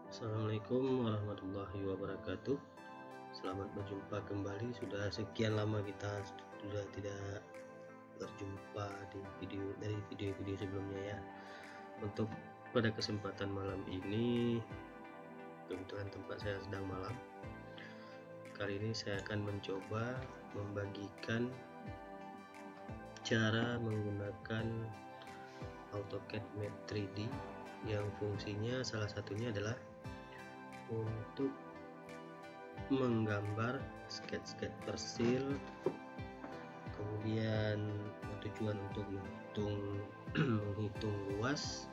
Assalamualaikum warahmatullahi wabarakatuh. Selamat berjumpa kembali. Sudah sekian lama kita sudah tidak berjumpa dari video-video sebelumnya ya. Untuk pada kesempatan malam ini, kebetulan tempat saya sedang malam. Kali ini saya akan mencoba membagikan cara menggunakan AutoCAD Map 3D yang fungsinya salah satunya adalah untuk menggambar sketch persil, kemudian tujuan untuk menghitung luas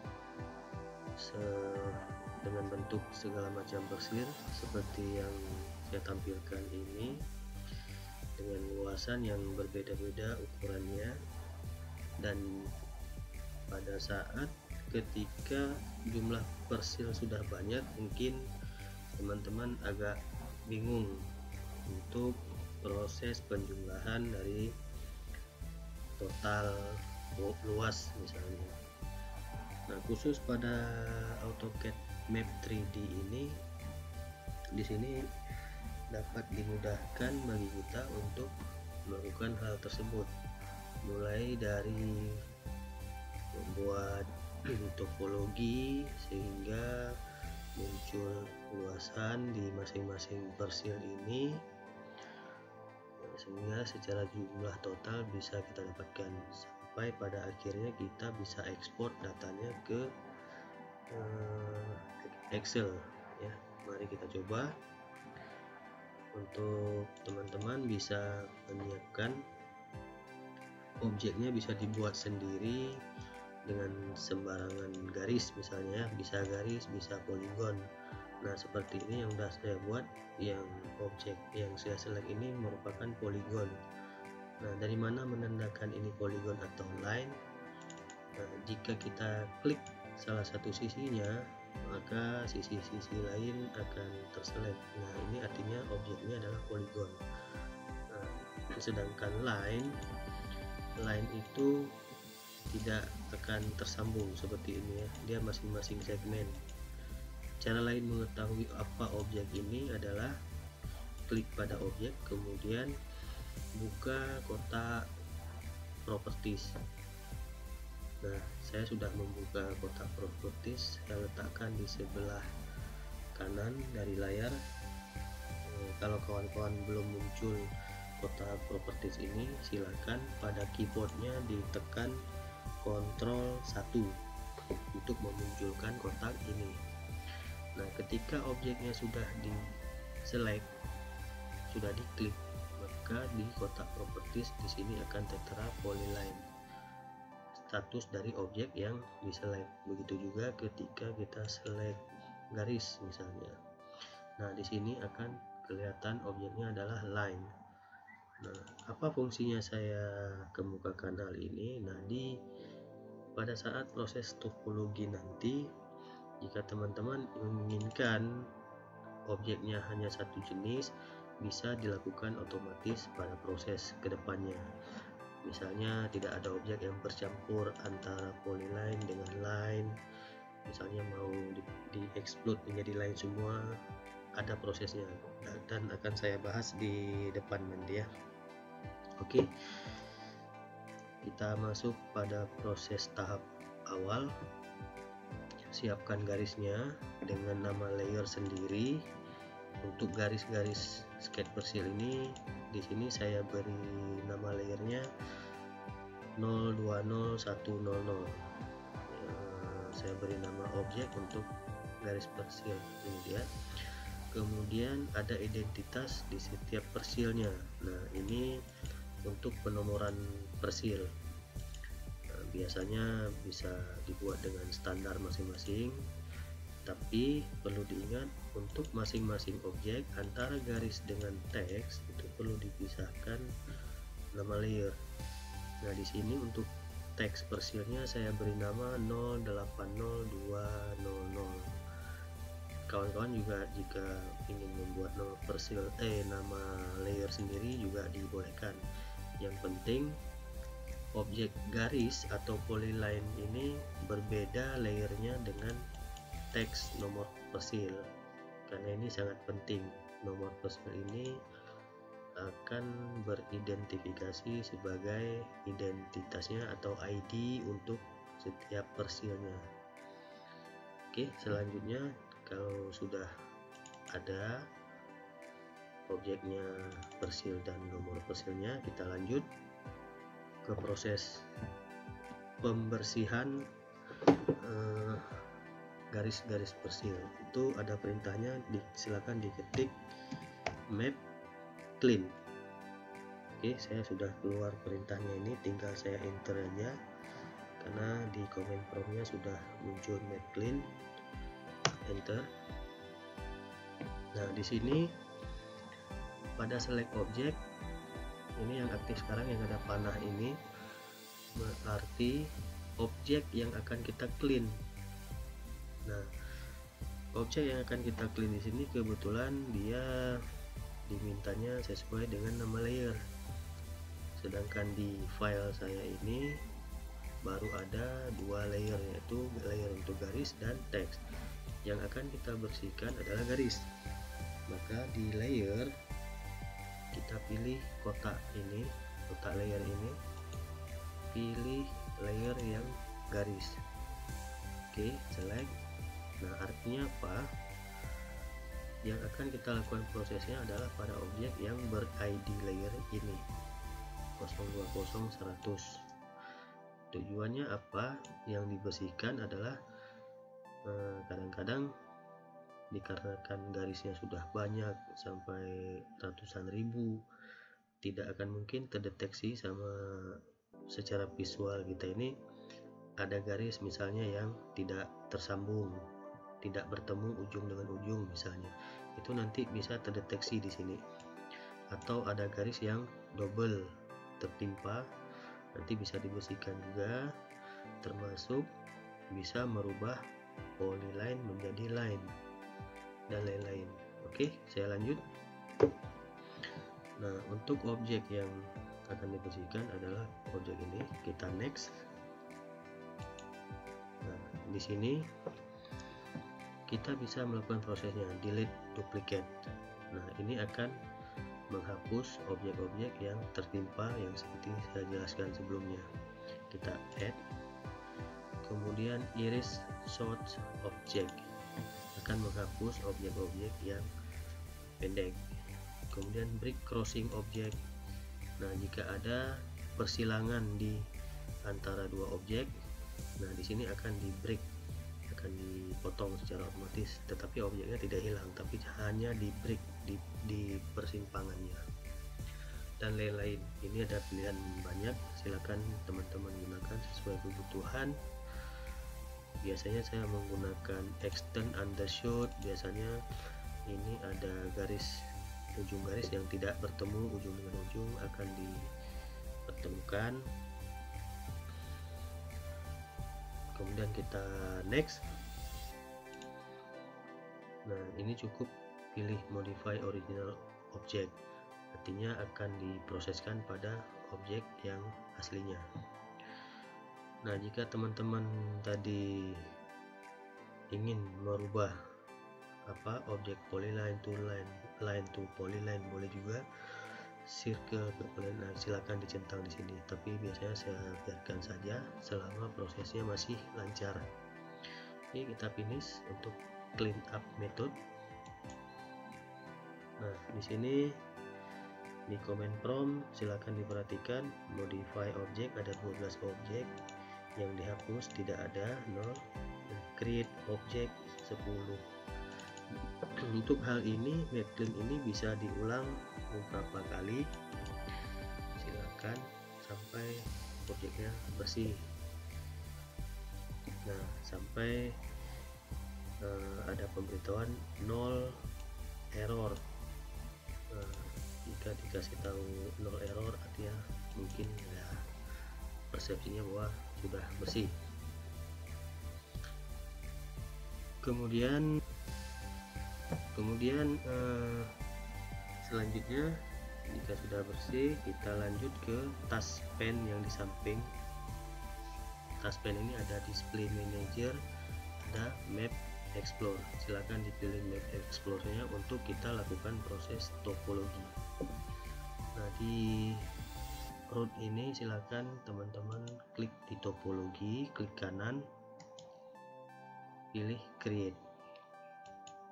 dengan bentuk segala macam persil seperti yang saya tampilkan ini, dengan luasan yang berbeda-beda ukurannya. Dan pada saat ketika jumlah persil sudah banyak, mungkin teman-teman agak bingung untuk proses penjumlahan dari total luas misalnya. Nah, khusus pada AutoCAD Map 3D ini, di sini dapat dimudahkan bagi kita untuk melakukan hal tersebut, mulai dari membuat topologi sehingga muncul luasan di masing-masing persil ini, sehingga secara jumlah total bisa kita dapatkan, sampai pada akhirnya kita bisa ekspor datanya ke Excel ya. Mari kita coba. Untuk teman-teman bisa menyiapkan objeknya, bisa dibuat sendiri dengan sembarangan garis, misalnya bisa garis, bisa poligon. Nah, seperti ini yang sudah saya buat. Yang objek yang saya select ini merupakan poligon. Nah, dari mana menandakan ini poligon atau line? Nah, jika kita klik salah satu sisinya, maka sisi-sisi lain akan terselect. Nah, ini artinya objeknya adalah poligon. Nah, sedangkan line itu tidak akan tersambung seperti ini ya, dia masing-masing segmen. Cara lain mengetahui apa objek ini adalah klik pada objek, kemudian buka kotak properties. Nah, saya sudah membuka kotak properties, saya letakkan di sebelah kanan dari layar. Kalau kawan-kawan belum muncul kotak properties ini, silakan pada keyboardnya ditekan Ctrl 1 untuk memunculkan kotak ini. Nah, ketika objeknya sudah di select, sudah diklik, maka di kotak properties di sini akan tertera polyline, status dari objek yang diselect. Begitu juga ketika kita select garis misalnya. Nah, di sini akan kelihatan objeknya adalah line. Nah, apa fungsinya saya kemukakan hal ini? Nah, pada saat proses topologi nanti, jika teman-teman menginginkan objeknya hanya satu jenis, bisa dilakukan otomatis pada proses kedepannya. Misalnya tidak ada objek yang bercampur antara polyline dengan line, misalnya mau di-explode menjadi line semua, ada prosesnya dan akan saya bahas di depan nanti ya. Oke, kita masuk pada proses tahap awal. Siapkan garisnya dengan nama layer sendiri. Untuk garis-garis sketch persil ini, di sini saya beri nama layernya 020100. Saya beri nama objek untuk garis persil ini dia. Kemudian ada identitas di setiap persilnya. Nah, ini untuk penomoran persil. Nah, biasanya bisa dibuat dengan standar masing-masing, tapi perlu diingat untuk masing-masing objek antara garis dengan teks itu perlu dipisahkan nama layer. Nah, di sini untuk teks persilnya saya beri nama 080200. Kawan-kawan juga jika ingin membuat nama layer sendiri juga dibolehkan. Yang penting objek garis atau polyline ini berbeda layernya dengan teks nomor persil, karena ini sangat penting. Nomor persil ini akan beridentifikasi sebagai identitasnya atau ID untuk setiap persilnya. Oke, selanjutnya kalau sudah ada objeknya, persil dan nomor persilnya, kita lanjut ke proses pembersihan garis-garis persil. Itu ada perintahnya, silakan diketik map clean. Oke, saya sudah keluar perintahnya ini, tinggal saya enter aja karena di command promptnya sudah muncul map clean. Enter. Nah, di sini pada select object ini yang aktif sekarang, yang ada panah ini berarti objek yang akan kita clean. Nah, objek yang akan kita clean di sini kebetulan dia dimintanya sesuai dengan nama layer, sedangkan di file saya ini baru ada 2 layer, yaitu layer untuk garis dan teks. Yang akan kita bersihkan adalah garis, maka di layer kita pilih kotak ini, kotak layer ini, pilih layer yang garis. Oke, select. Nah, artinya apa? Yang akan kita lakukan prosesnya adalah pada objek yang ber-ID layer ini 020 100. Tujuannya apa? Yang dibersihkan adalah kadang-kadang dikarenakan garisnya sudah banyak sampai ratusan ribu, tidak akan mungkin terdeteksi sama secara visual kita ini ada garis misalnya yang tidak tersambung, tidak bertemu ujung dengan ujung misalnya, itu nanti bisa terdeteksi di sini. Atau ada garis yang double tertimpa, nanti bisa dibersihkan juga, termasuk bisa merubah polyline menjadi line dan lain-lain. Oke, saya lanjut. Nah, untuk objek yang akan dibersihkan adalah objek ini, kita next. Nah, di sini kita bisa melakukan prosesnya delete duplicate. Nah, ini akan menghapus objek-objek yang tertimpa yang seperti saya jelaskan sebelumnya. Kita add, kemudian iris sort object akan menghapus objek-objek yang pendek. Kemudian break crossing object. Nah, jika ada persilangan di antara dua objek, nah di sini akan di break, akan dipotong secara otomatis, tetapi objeknya tidak hilang, tapi hanya di break di persimpangannya dan lain-lain. Ini ada pilihan banyak, silakan teman-teman gunakan sesuai kebutuhan. Biasanya saya menggunakan extend undershoot, biasanya ini ada garis, ujung garis yang tidak bertemu ujung dengan ujung akan dipertemukan. Kemudian kita next. Nah, ini cukup pilih modify original object, artinya akan diproseskan pada objek yang aslinya. Nah, jika teman-teman tadi ingin merubah objek polyline to line, line to polyline, boleh juga circle ke polyline. Nah, silakan dicentang di sini, tapi biasanya saya biarkan saja selama prosesnya masih lancar. Oke, kita finish untuk clean up method. Nah, di sini di command prompt silakan diperhatikan modify object, ada 12 objek yang dihapus, tidak ada 0, create object 10. Untuk hal ini map clean ini bisa diulang beberapa kali, silakan sampai objeknya bersih. Nah, sampai ada pemberitahuan 0 error. Jika dikasih tahu 0 error, artinya mungkin ya persepsinya bahwa sudah bersih. Kemudian selanjutnya jika sudah bersih, kita lanjut ke task pane yang di samping. Task pane ini ada display manager, ada map Explore. Silakan dipilih Map Explore-nya untuk kita lakukan proses topologi. Nah, di root ini silakan teman-teman klik di topologi, klik kanan, pilih create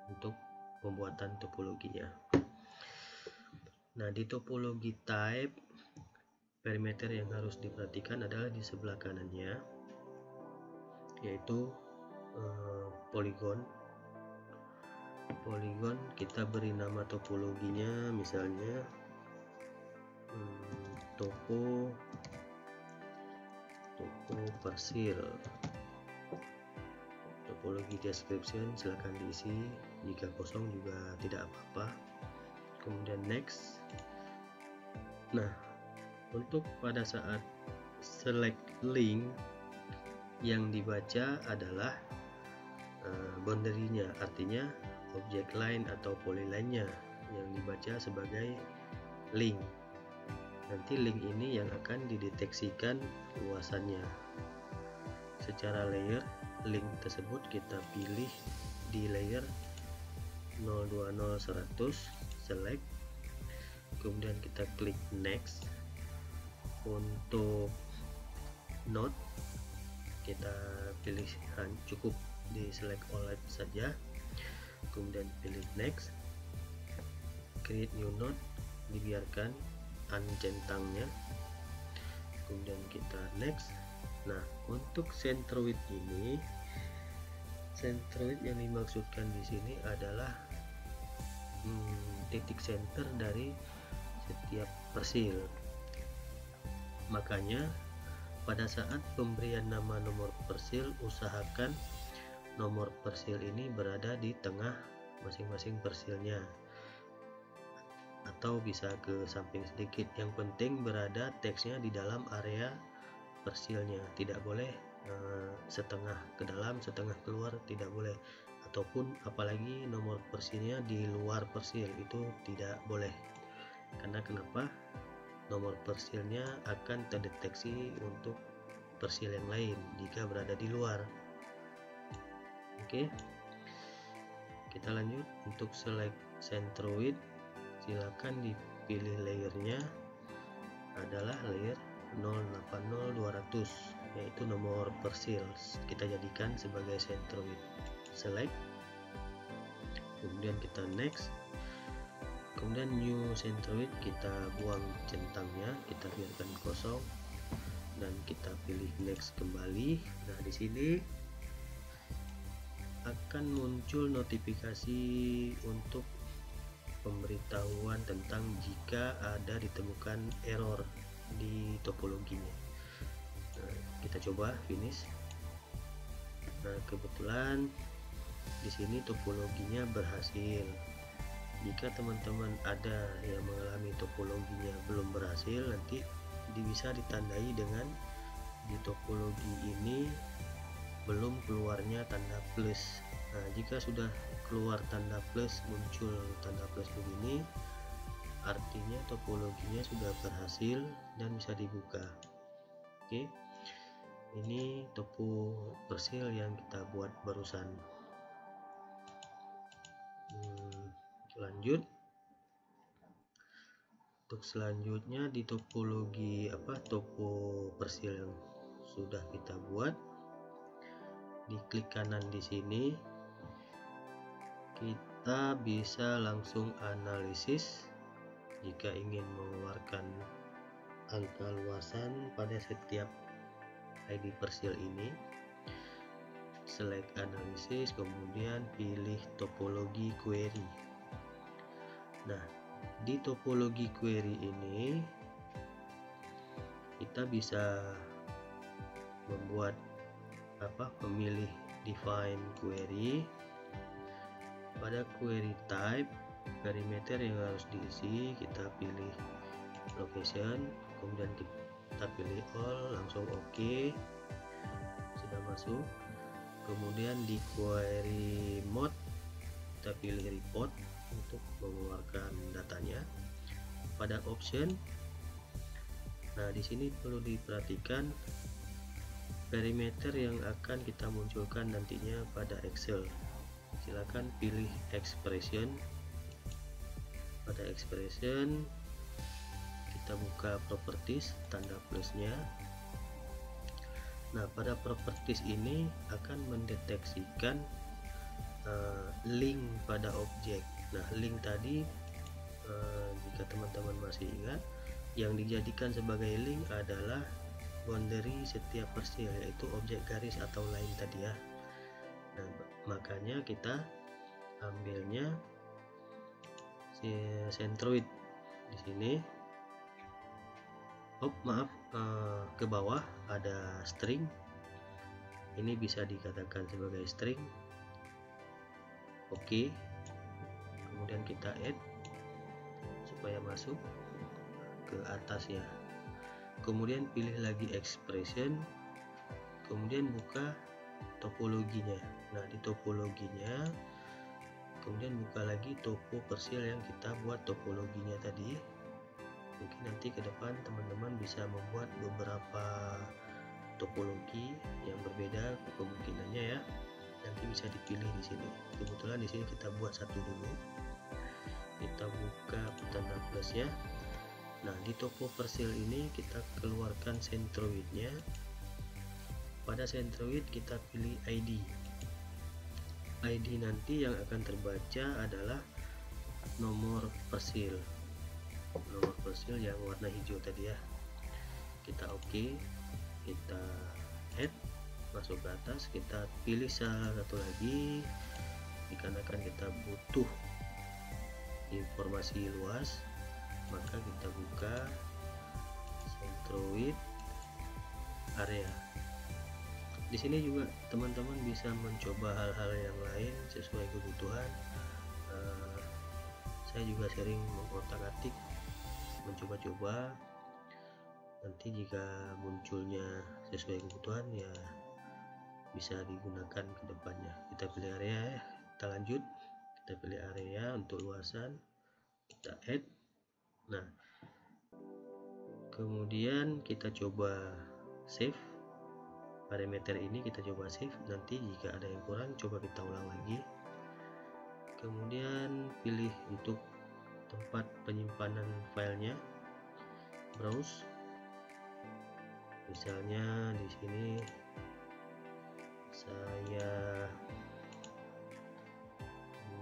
untuk pembuatan topologinya. Nah, di topologi type, perimeter yang harus diperhatikan adalah di sebelah kanannya, yaitu poligon. Poligon kita beri nama topologinya, misalnya topo persil. Topologi description silahkan diisi, jika kosong juga tidak apa-apa. Kemudian next. Nah, untuk pada saat select link, yang dibaca adalah boundary-nya, artinya objek line atau polyline-nya yang dibaca sebagai link. Nanti link ini yang akan dideteksikan luasannya. Secara layer, link tersebut kita pilih di layer 020/100, select, kemudian kita klik next. Untuk node kita pilih cukup di select all saja, kemudian pilih next, create new node, dibiarkan uncentangnya, kemudian kita next. Nah, untuk centroid ini, centroid yang dimaksudkan di sini adalah titik center dari setiap persil. Makanya pada saat pemberian nama nomor persil, usahakan nomor persil ini berada di tengah masing-masing persilnya, atau bisa ke samping sedikit. Yang penting berada teksnya di dalam area persilnya, tidak boleh setengah ke dalam setengah keluar, tidak boleh, ataupun apalagi nomor persilnya di luar persil, itu tidak boleh. Karena kenapa? Nomor persilnya akan terdeteksi untuk persil yang lain jika berada di luar. Oke, kita lanjut. Untuk select centroid, silakan dipilih layernya adalah layer 080/200, yaitu nomor persil, kita jadikan sebagai centroid. Select, kemudian kita next, kemudian new centroid, kita buang centangnya, kita biarkan kosong, dan kita pilih next kembali. Nah, di sini akan muncul notifikasi untuk pemberitahuan tentang jika ada ditemukan error di topologinya. Nah, kita coba finish. Nah, kebetulan di sini topologinya berhasil. Jika teman-teman ada yang mengalami topologinya belum berhasil, nanti bisa ditandai dengan di topologi ini belum keluarnya tanda plus. Nah, jika sudah keluar tanda plus, muncul tanda plus begini, artinya topologinya sudah berhasil dan bisa dibuka. Oke, ini topo persil yang kita buat barusan. Lanjut. Untuk selanjutnya di topologi topo persil yang sudah kita buat, diklik kanan di sini, kita bisa langsung analisis jika ingin mengeluarkan angka luasan pada setiap ID persil ini. Select analisis, kemudian pilih topologi query. Nah, di topologi query ini kita bisa membuat memilih define query. Pada query type, perimeter yang harus diisi, kita pilih location, kemudian kita pilih all, langsung OK, sudah masuk. Kemudian di query mode kita pilih report untuk mengeluarkan datanya. Pada option, nah di sini perlu diperhatikan perimeter yang akan kita munculkan nantinya pada Excel. silakan pilih expression. Pada expression kita buka properties, tanda plusnya. Nah, pada properties ini akan mendeteksikan link pada objek. Nah, link tadi jika teman-teman masih ingat, yang dijadikan sebagai link adalah boundary setiap persil, yaitu objek garis atau line tadi ya. Nah, makanya kita ambilnya si centroid di sini. Ke bawah ada string, ini bisa dikatakan sebagai string. Oke, kemudian kita add supaya masuk ke atas ya. Kemudian pilih lagi expression, kemudian buka topologinya. Nah, di topologinya kemudian buka lagi topo persil yang kita buat topologinya tadi. Mungkin nanti ke depan teman-teman bisa membuat beberapa topologi yang berbeda kemungkinannya ya. Nanti bisa dipilih di sini. Kebetulan di sini kita buat satu dulu. Kita buka tanda plusnya. Nah, di topo persil ini kita keluarkan centroidnya. Pada centroid kita pilih ID. ID nanti yang akan terbaca adalah nomor persil. Nomor persil yang warna hijau tadi ya. Kita oke, kita add, masuk ke atas, kita pilih salah satu lagi dikarenakan kita butuh informasi luas, maka kita buka centroid area. Di sini juga teman-teman bisa mencoba hal-hal yang lain sesuai kebutuhan. Saya juga sering mengotak-atik, mencoba-coba. Nanti jika munculnya sesuai kebutuhan ya bisa digunakan ke depannya. Kita pilih area ya. Kita lanjut, kita pilih area untuk luasan, kita add. Nah, kemudian kita coba save parameter ini, kita coba save. Nanti jika ada yang kurang coba kita ulang lagi. Kemudian pilih untuk tempat penyimpanan filenya, browse. Misalnya di sini saya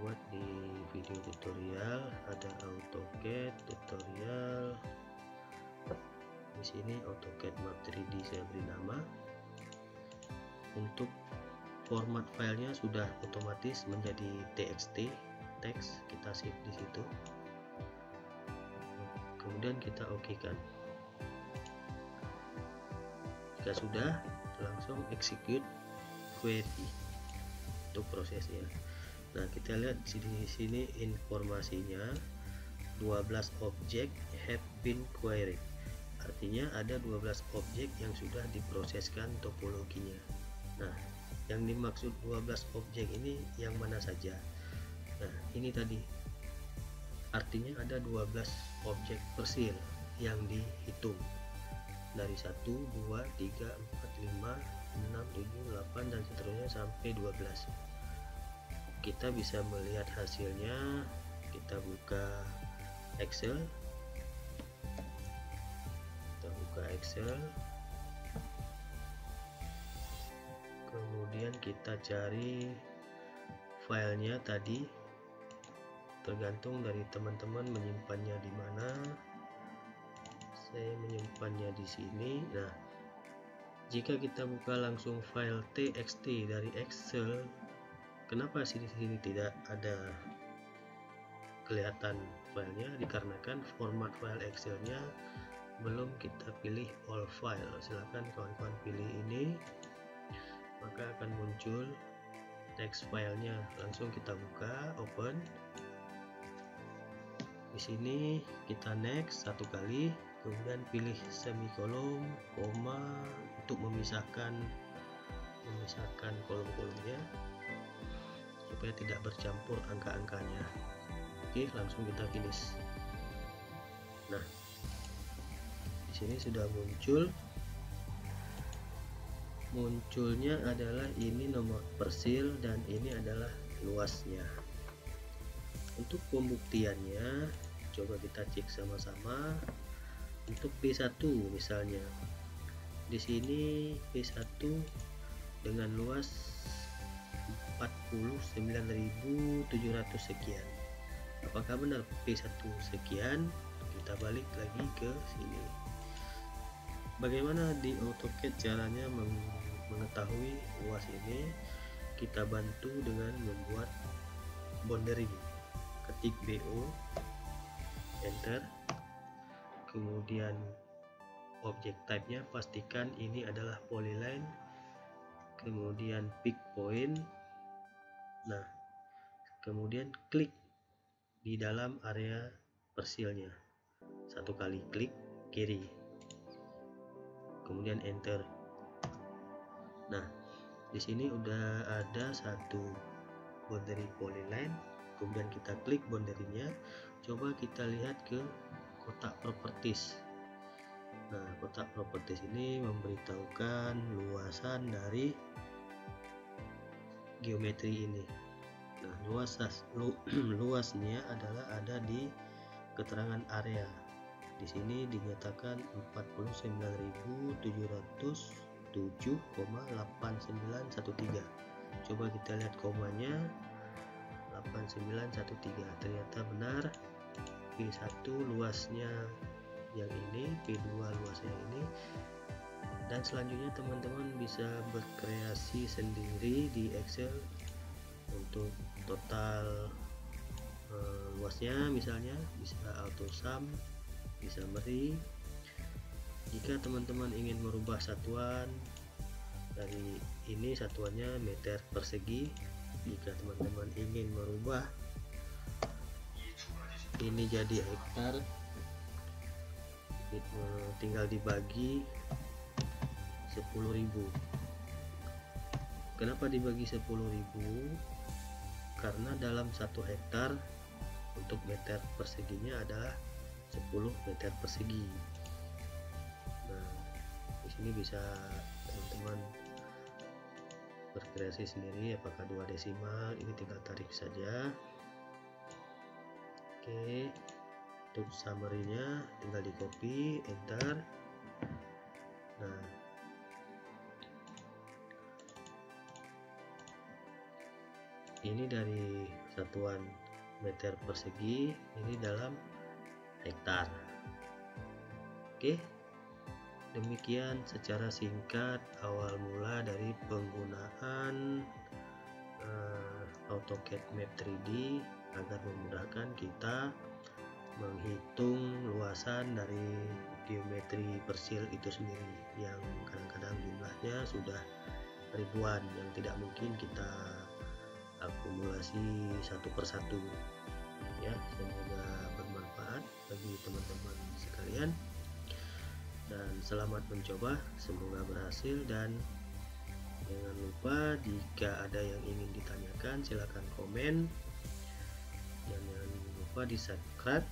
buat di video tutorial, ada AutoCAD tutorial. Di sini AutoCAD Map 3D saya beri nama. Untuk format filenya sudah otomatis menjadi TXT, teks, kita save di situ. Kemudian kita oke-kan. Jika sudah, langsung execute query untuk prosesnya. Nah, kita lihat di sini informasinya 12 objek have been queried. Artinya ada 12 objek yang sudah diproseskan topologinya. Nah, yang dimaksud 12 objek ini yang mana saja? Nah, ini tadi artinya ada 12 objek persil yang dihitung dari 1, 2, 3, 4, 5, 6, 7, 8 dan seterusnya sampai 12. Kita bisa melihat hasilnya. Kita buka Excel. Kemudian kita cari filenya tadi, tergantung dari teman-teman menyimpannya di mana. Saya menyimpannya di sini. Nah, jika kita buka langsung file txt dari Excel, kenapa di sini tidak ada kelihatan filenya? Dikarenakan format file Excelnya belum kita pilih all file. Silahkan kawan-kawan pilih ini, maka akan muncul teks filenya. Langsung kita buka, open. Di sini kita next satu kali, kemudian pilih semikolon, koma untuk memisahkan kolom-kolomnya supaya tidak bercampur angka-angkanya. Oke, langsung kita finish. Nah, di sini sudah munculnya adalah ini nomor persil dan ini adalah luasnya. Untuk pembuktiannya coba kita cek sama-sama. Untuk P1 misalnya, di sini P1 dengan luas 49.700 sekian. Apakah benar P1 sekian? Kita balik lagi ke sini. Bagaimana di AutoCAD caranya mengetahui luas ini? Kita bantu dengan membuat boundary. Ketik BO, enter, kemudian object type-nya pastikan ini adalah polyline, kemudian pick point. Nah, kemudian klik di dalam area persilnya, satu kali klik kiri, kemudian enter. Nah, di sini udah ada satu boundary polyline, kemudian kita klik boundary-nya. Coba kita lihat ke kotak properties. Nah, kotak properties ini memberitahukan luasan dari geometri ini. Nah, luasnya adalah ada di keterangan area. Di sini dinyatakan 49.707,8913. Coba kita lihat komanya, 8913. Ternyata benar. P1 luasnya yang ini, P2 luasnya ini. Dan selanjutnya teman-teman bisa berkreasi sendiri di Excel untuk total luasnya, misalnya bisa auto sum, bisa summary. Jika teman-teman ingin merubah satuan dari ini, satuannya meter persegi. Jika teman-teman ingin merubah ini jadi hektar, tinggal dibagi 10.000. Kenapa dibagi 10.000? Karena dalam 1 hektar untuk meter perseginya adalah 10 meter persegi. Nah, di sini bisa teman-teman berkreasi sendiri, apakah 2 desimal, ini tinggal tarik saja. Oke, untuk summary-nya tinggal di copy, enter. Nah, ini dari satuan meter persegi, ini dalam hektar. Oke, demikian secara singkat awal mula dari penggunaan AutoCAD Map 3D agar memudahkan kita menghitung luasan dari geometri persil itu sendiri, yang kadang-kadang jumlahnya sudah ribuan yang tidak mungkin kita akumulasi satu persatu. Ya, semoga bermanfaat bagi teman-teman sekalian dan selamat mencoba, semoga berhasil. Dan jangan lupa jika ada yang ingin ditanyakan silakan komen, jangan lupa di subscribe